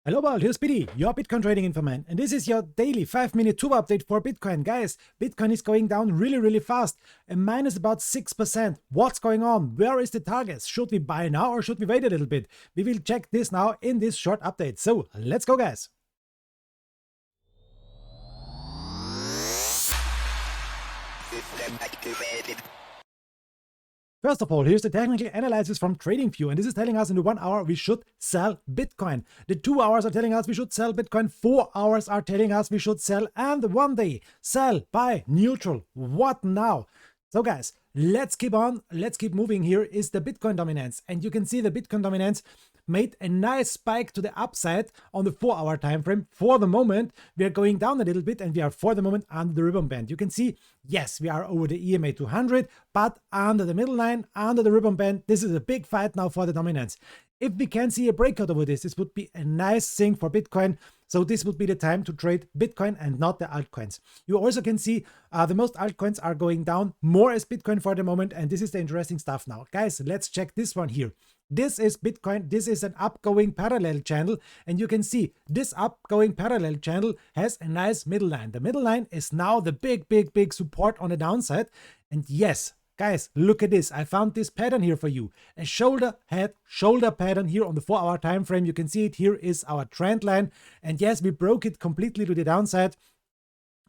Hello world, here's Biti, your Bitcoin trading info man, and this is your daily 5-minute tube update for Bitcoin. Guys, Bitcoin is going down really fast, and minus about 6%. What's going on? Where is the target? Should we buy now or should we wait a little bit? We will check this now in this short update. So let's go, guys. System activated. First of all, here's the technical analysis from Tradingfees, and this is telling us in the 1 hour we should sell Bitcoin. The 2 hours are telling us we should sell Bitcoin, 4 hours are telling us we should sell, and 1 day, sell, buy, neutral. What now? So guys, let's keep on, let's keep moving. Here is the Bitcoin dominance, and you can see the Bitcoin dominance made a nice spike to the upside on the 4 hour time frame. For the moment, we are going down a little bit, and we are for the moment under the ribbon band. You can see, yes, we are over the EMA 200, but under the middle line, under the ribbon band. This is a big fight now for the dominance. If we can see a breakout over this would be a nice thing for Bitcoin. So this would be the time to trade Bitcoin and not the altcoins. You also can see the most altcoins are going down more as Bitcoin for the moment. And this is the interesting stuff now. Guys, let's check this one here. This is Bitcoin. This is an upgoing parallel channel. And you can see this upgoing parallel channel has a nice middle line. The middle line is now the big support on the downside. And yes, guys, look at this. I found this pattern here for you. A shoulder head shoulder pattern here on the 4 hour time frame. You can see it here is our trend line. And yes, we broke it completely to the downside.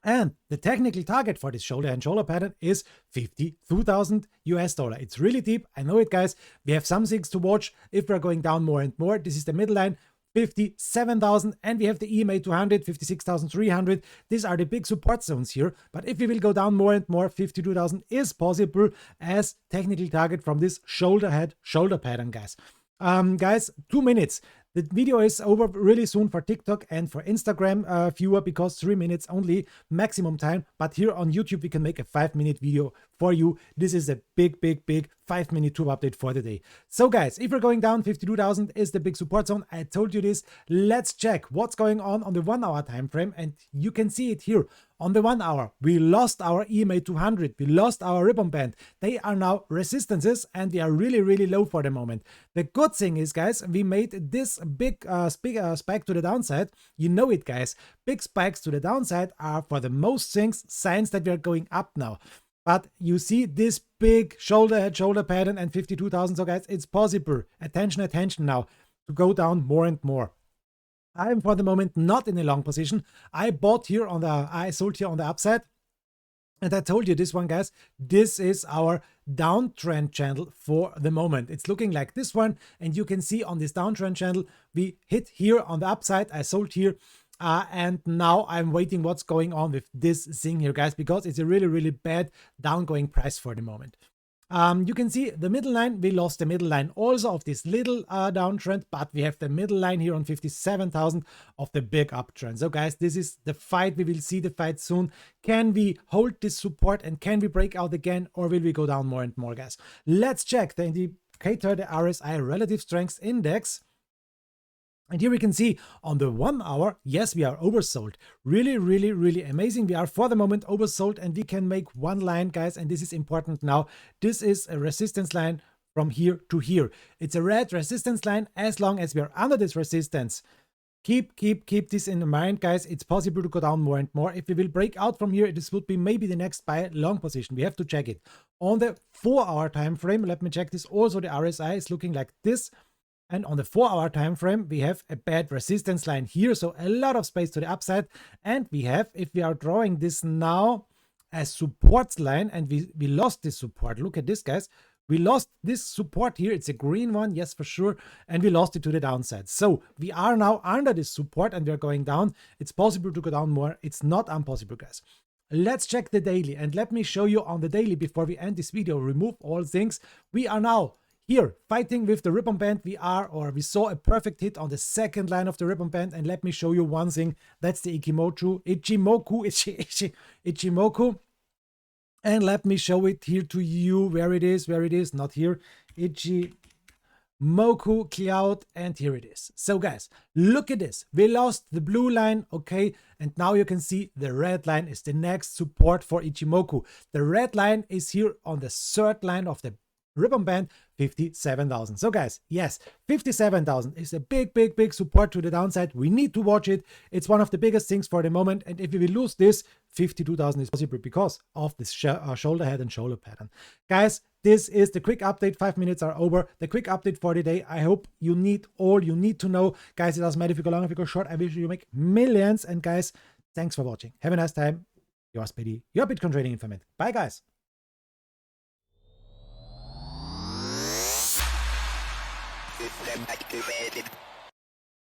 And the technical target for this shoulder and shoulder pattern is $52,000 US. It's really deep. I know it, guys. We have some things to watch if we're going down more and more. This is the middle line. 57,000, and we have the EMA 200, 56,300. These are the big support zones here. But if we will go down more and more, 52,000 is possible as technical target from this shoulder head shoulder pattern, guys. Guys, 2 minutes. The video is over really soon for TikTok and for Instagram viewer, because 3 minutes only maximum time. But here on YouTube, we can make a 5-minute video for you. This is a big 5-minute tube update for the day. So guys, if we're going down, 52,000 is the big support zone. I told you this. Let's check what's going on the 1 hour time frame, and you can see it here. On the 1 hour, we lost our EMA 200. We lost our ribbon band. They are now resistances, and they are really low for the moment. The good thing is, guys, we made this big spike to the downside. You know it, guys. Big spikes to the downside are, for the most things, signs that we are going up now. But you see this big shoulder head shoulder pattern and 52,000. So guys, it's possible. Attention now to go down more and more. I am for the moment not in a long position. I sold here on the upside. And I told you this one, guys, this is our downtrend channel for the moment. It's looking like this one. And you can see on this downtrend channel, we hit here on the upside. I sold here. And now I'm waiting what's going on with this thing here, guys, because it's a really bad downgoing price for the moment. You can see the middle line. We lost the middle line also of this little downtrend, but we have the middle line here on 57,000 of the big uptrend. So guys, this is the fight. We will see the fight soon. Can we hold this support and can we break out again, or will we go down more and more, guys? Let's check the indicator, the RSI Relative Strength Index. And here we can see on the 1 hour, yes, we are oversold. Really amazing. We are for the moment oversold, and we can make one line, guys, and this is important now. This is a resistance line from here to here. It's a red resistance line. As long as we are under this resistance, keep this in mind, guys. It's possible to go down more and more. If we will break out from here, this would be maybe the next buy long position. We have to check it. On the 4 hour time frame, let me check this. Also, the RSI is looking like this. And on the 4 hour time frame, we have a bad resistance line here. So a lot of space to the upside. And we have, if we are drawing this now, a support line, and we lost this support. Look at this, guys. We lost this support here. It's a green one, yes, for sure. And we lost it to the downside. So we are now under this support and we're going down. It's possible to go down more. It's not impossible, guys. Let's check the daily. And let me show you on the daily before we end this video. Remove all things. We are now here, fighting with the ribbon band. We saw a perfect hit on the second line of the ribbon band. And let me show you one thing. That's the Ichimoku. And let me show it here to you. Where it is, not here. Ichimoku cloud, and here it is. So guys, look at this. We lost the blue line, okay, and now you can see the red line is the next support for Ichimoku. The red line is here on the third line of the ribbon band, 57,000. So guys, yes, 57,000 is a big support to the downside. We need to watch it. It's one of the biggest things for the moment. And if we will lose this, 52,000 is possible because of this shoulder head and shoulder pattern. Guys, this is the quick update. 5 minutes are over. The quick update for the day. I hope you need to know. Guys, it doesn't matter if you go long, if you go short. I wish you make millions. And guys, thanks for watching. Have a nice time. Yours, Biti, your Bitcoin trading informant. Bye, guys. System activated.